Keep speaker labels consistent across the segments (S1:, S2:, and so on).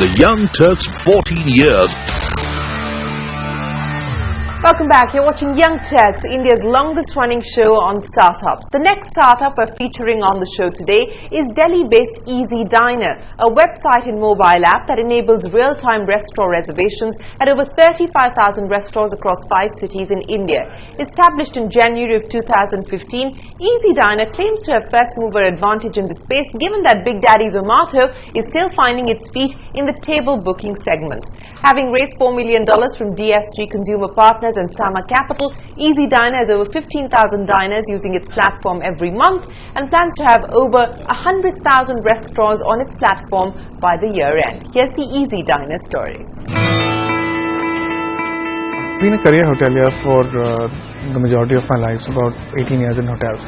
S1: The Young Turks 14 years.
S2: Welcome back. You're watching Young Turks, India's longest running show on startups. The next startup we're featuring on the show today is Delhi-based Easy Diner, a website and mobile app that enables real-time restaurant reservations at over 35,000 restaurants across 5 cities in India. Established in January of 2015, Easy Diner claims to have first-mover advantage in this space, given that Big Daddy Zomato is still finding its feet in the table booking segment. Having raised $4 million from DSG Consumer Partners and Sama Capital, Easy Diner has over 15,000 diners using its platform every month and plans to have over 100,000 restaurants on its platform by the year end. Here's the Easy Diner story.
S3: I've been a career hotelier for the majority of my life, about 18 years in hotels.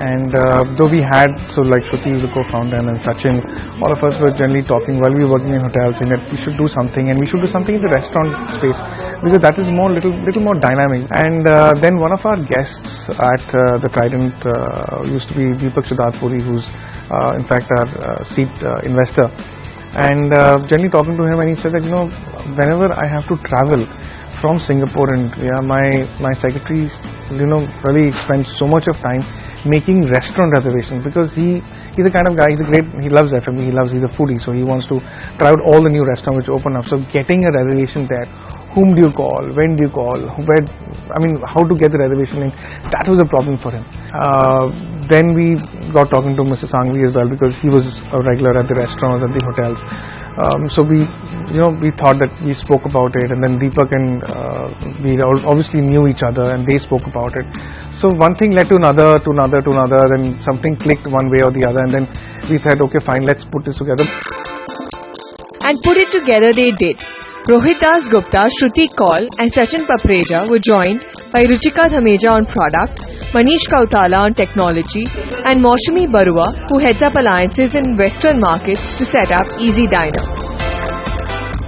S3: And though we had, like Shruti is the co-founder and then Sachin, all of us were generally talking while we were working in hotels saying that we should do something, and we should do something in the restaurant space because that is little more dynamic. And then one of our guests at the Trident used to be Deepak Siddharthpuri, who's in fact our seed investor. And generally talking to him, and he said that, whenever I have to travel from Singapore and my secretary, really spends so much of time making restaurant reservations because he's the kind of guy, he loves F&B, he's a foodie, so he wants to try out all the new restaurants which open up. So getting a reservation there, whom do you call, when do you call, how to get the reservation in, that was a problem for him. Then we got talking to Mr. Sanghvi as well because he was a regular at the restaurants and the hotels. So we thought that we spoke about it, and then Deepak and we obviously knew each other and they spoke about it. So one thing led to another, then something clicked one way or the other, and then we said, okay, fine, let's put this together.
S4: And put it together they did. Rohit Das Gupta, Shruti Kaul and Sachin Papreja were joined by Ruchika Dhameja on product, Manish Kautala on technology, and Maushami Barua, who heads up alliances in Western markets, to set up Easy Diner.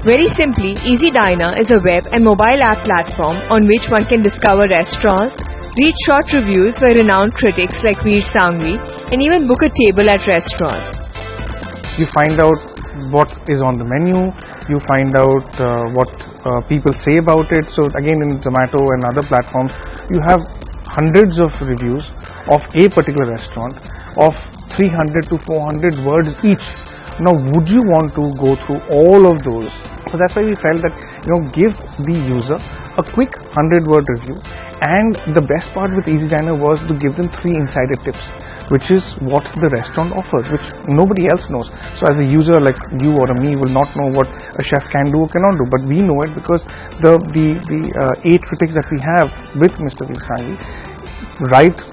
S4: Very simply, Easy Diner is a web and mobile app platform on which one can discover restaurants, read short reviews by renowned critics like Veer Sanghvi, and even book a table at restaurants.
S3: You find out what is on the menu, you find out what people say about it. So again, in Zomato and other platforms, you have hundreds of reviews of a particular restaurant of 300 to 400 words each. Now, would you want to go through all of those? So that's why we felt that, give the user a quick 100-word review. And the best part with Easy Diner was to give them 3 insider tips, which is what the restaurant offers, which nobody else knows. So as a user like you or me will not know what a chef can do or cannot do, but we know it because the 8 critics that we have with Mr. Veer Sanghvi,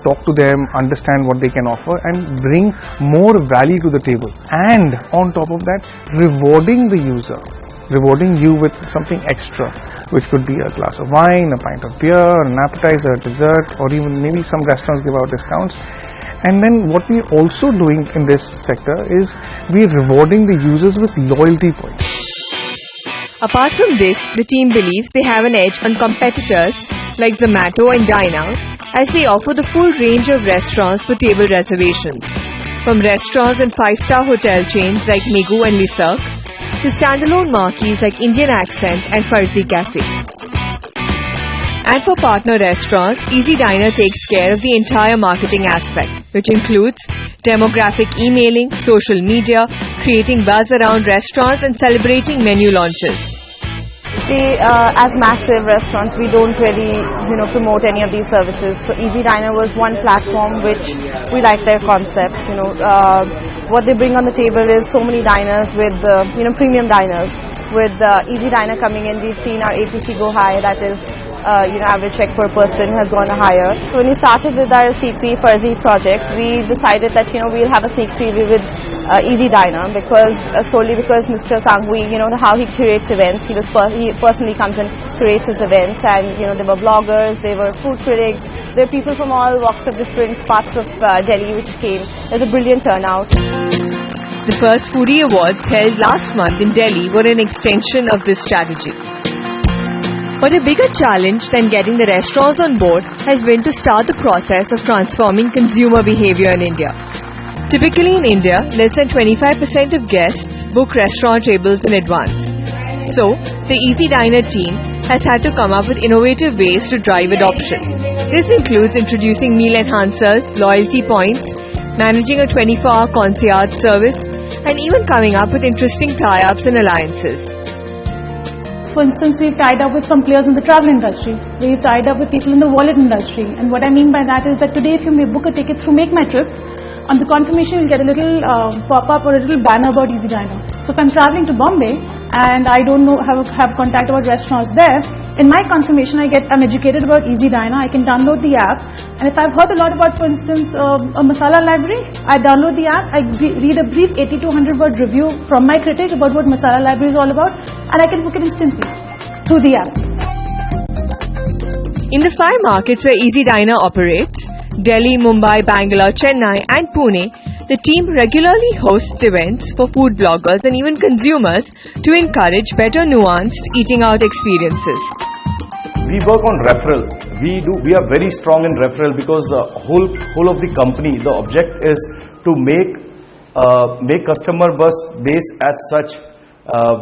S3: talk to them, understand what they can offer and bring more value to the table. And on top of that, rewarding the user, rewarding you with something extra, which could be a glass of wine, a pint of beer, an appetizer, a dessert, or even maybe some restaurants give out discounts. And then what we're also doing in this sector is we're rewarding the users with loyalty points.
S4: Apart from this, the team believes they have an edge on competitors like Zomato and Dine Out, as they offer the full range of restaurants for table reservations, from restaurants and 5-star hotel chains like Megu and Lisark, to standalone marquees like Indian Accent and Farzi Cafe. And for partner restaurants, Easy Diner takes care of the entire marketing aspect, which includes demographic emailing, social media, creating buzz around restaurants and celebrating menu launches.
S5: As massive restaurants, we don't really, promote any of these services. So Easy Diner was one platform which we like their concept. What they bring on the table is so many diners with, premium diners. With Easy Diner coming in, we've seen our ATC go high. That is, average check per person has gone higher. So when we started with our CP Farzi project, we decided that, we'll have a sneak preview with Easy Diner solely because Mr. Sanghvi, how he curates events. He personally comes and curates his events, and, there were bloggers, there were food critics, there were people from all walks of different parts of Delhi which came. There's a brilliant turnout.
S4: The first Foodie Awards held last month in Delhi were an extension of this strategy. But a bigger challenge than getting the restaurants on board has been to start the process of transforming consumer behavior in India. Typically in India, less than 25% of guests book restaurant tables in advance. So, the Easy Diner team has had to come up with innovative ways to drive adoption. This includes introducing meal enhancers, loyalty points, managing a 24-hour concierge service, and even coming up with interesting tie-ups and alliances.
S6: For instance, we've tied up with some players in the travel industry. We've tied up with people in the wallet industry. And what I mean by that is that today if you may book a ticket through Make My Trip, on the confirmation you'll get a little pop-up or a little banner about Easy Diner. So if I'm traveling to Bombay and I don't know have contact about restaurants there, in my confirmation I'm educated about Easy Diner. I can download the app, and if I've heard a lot about, for instance, a masala library, I download the app, I read a brief 80 to 100 word review from my critic about what masala library is all about, and I can book it instantly through the app.
S4: In the 5 markets where Easy Diner operates, Delhi, Mumbai, Bangalore, Chennai and Pune, the team regularly hosts events for food bloggers and even consumers to encourage better nuanced eating out experiences.
S7: We work on referral. We are very strong in referral because whole of the company, the object is to make customer base as such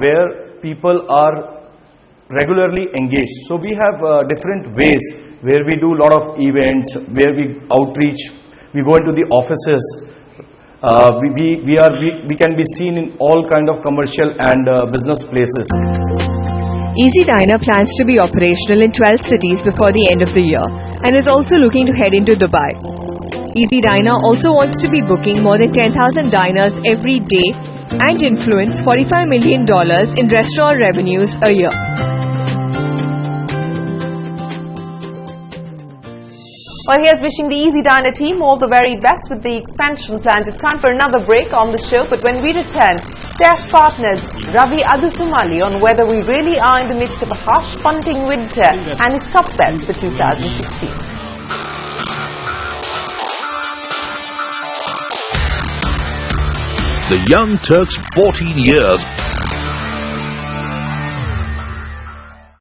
S7: where people are regularly engaged. So we have different ways where we do a lot of events, where we outreach, we go into the offices. We can be seen in all kind of commercial and business places.
S4: Easy Diner plans to be operational in 12 cities before the end of the year and is also looking to head into Dubai. Easy Diner also wants to be booking more than 10,000 diners every day and influence $45 million in restaurant revenues a year.
S2: Well, here's wishing the Easy Diner team all the very best with the expansion plans. It's time for another break on the show, but when we return, Steph partners Ravi Adusumali on whether we really are in the midst of a harsh punting winter and his top bets for 2016.
S1: The Young Turks' 14 years